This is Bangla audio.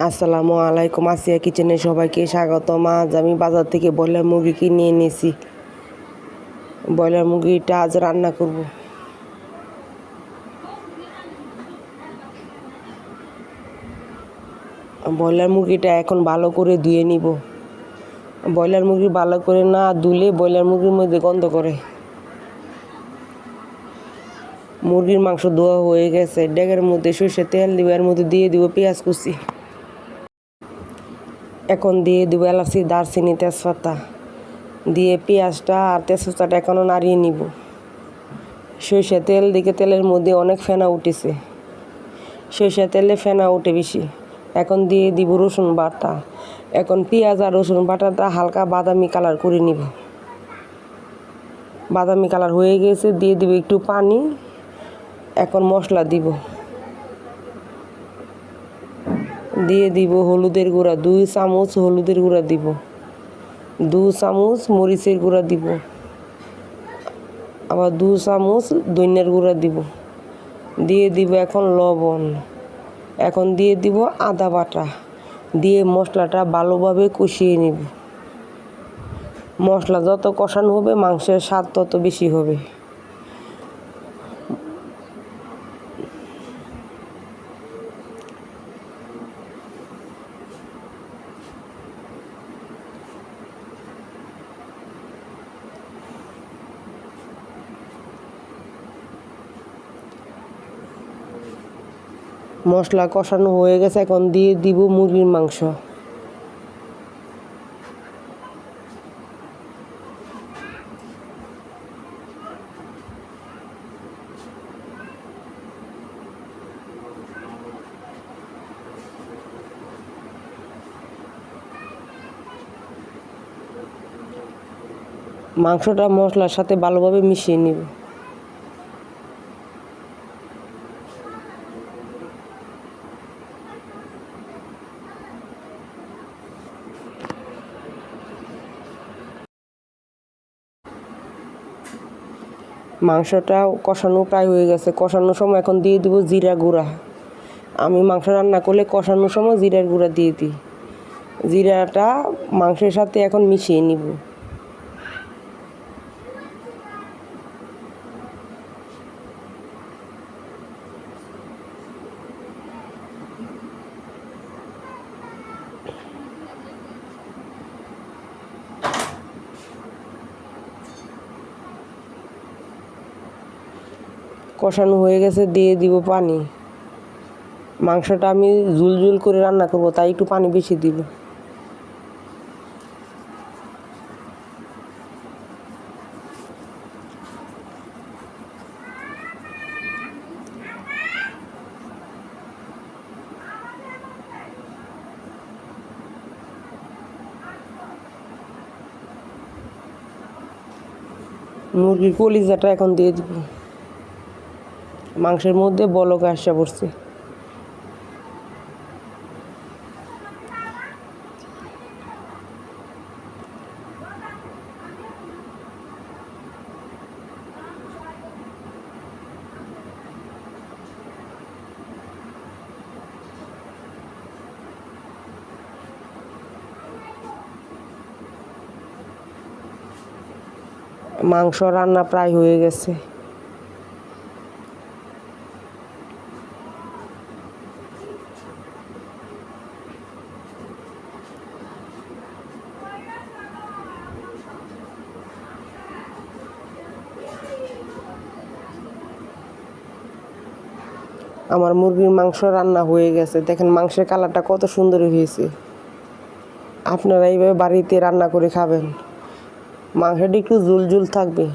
আসসালামু আলাইকুম। আসিয়া কিচেনে সবাইকে স্বাগতম। আজ আমি বাজার থেকে ব্রয়লার মুরগি কিনে এনেছি। ব্রয়লার মুরগিটা আজ রান্না করব। ব্রয়লার মুরগিটা এখন ভালো করে ধুয়ে নিব। ব্রয়লার মুরগি ভালো করে না ধুলে ব্রয়লার মুরগির মধ্যে গন্ধ করে। মুরগির মাংস ধোয়া হয়ে গেছে। ডেগের মধ্যে সরষের তেল দিব, এর মধ্যে দিয়ে দিব পেঁয়াজ কুচি। এখন দিয়ে দিব এলাচি, দারচিনি, তেজপাতা দিয়ে পেঁয়াজটা আর তেজপাতাটা এখনও নাড়িয়ে নিব। সরষের তেল দিকে তেলের মধ্যে অনেক ফেনা উঠেছে। সরষের তেলে ফেনা উঠে বেশি। এখন দিয়ে দিব রসুন বাটা। এখন পেঁয়াজ আর রসুন বাটাটা হালকা বাদামি কালার করে নিব। বাদামি কালার হয়ে গেছে, দিয়ে দিব একটু পানি। এখন মশলা দিব। দিয়ে দিব হলুদের গুঁড়া, 2 চামচ হলুদের গুঁড়া দিব। 2 চামচ মরিচের গুঁড়া দিব। আবার 2 চামচ ধনিয়ার গুঁড়া দিব। দিয়ে দিব এখন লবণ। এখন দিয়ে দিব আদা বাটা। দিয়ে মশলাটা ভালোভাবে কষিয়ে নিব। মশলা যত কষানো হবে মাংসের স্বাদ তত বেশি হবে। মশলা কষানো হয়ে গেছে, এখন দিয়ে দিব মুরগির মাংস। মাংসটা মশলার সাথে ভালোভাবে মিশিয়ে নিব। মাংসটা কষানো প্রায় হয়ে গেছে। কষানোর সময় এখন দিয়ে দিব জিরা গুঁড়া। আমি মাংস রান্না করলে কষানোর সময় জিরার গুঁড়া দিয়ে দিই। জিরাটা মাংসের সাথে এখন মিশিয়ে নিব। কষানো হয়ে গেছে, দিয়ে দিব পানি। মাংসটা আমি ঝুল করে রান্না করব, তাই একটু পানি বেশি দিব। মুরগির কলিজাটা এখন দিয়ে দিব। মাংসের মধ্যে বলক আসা পড়ছে। মাংস রান্না প্রায় হয়ে গেছে। আমার মুরগির মাংস রান্না হয়ে গেছে। দেখেন মাংসের কালারটা কত সুন্দর হয়েছে। আপনারা এইভাবে বাড়িতে রান্না করে খাবেন। মাংসটা একটু ঝুল থাকবে।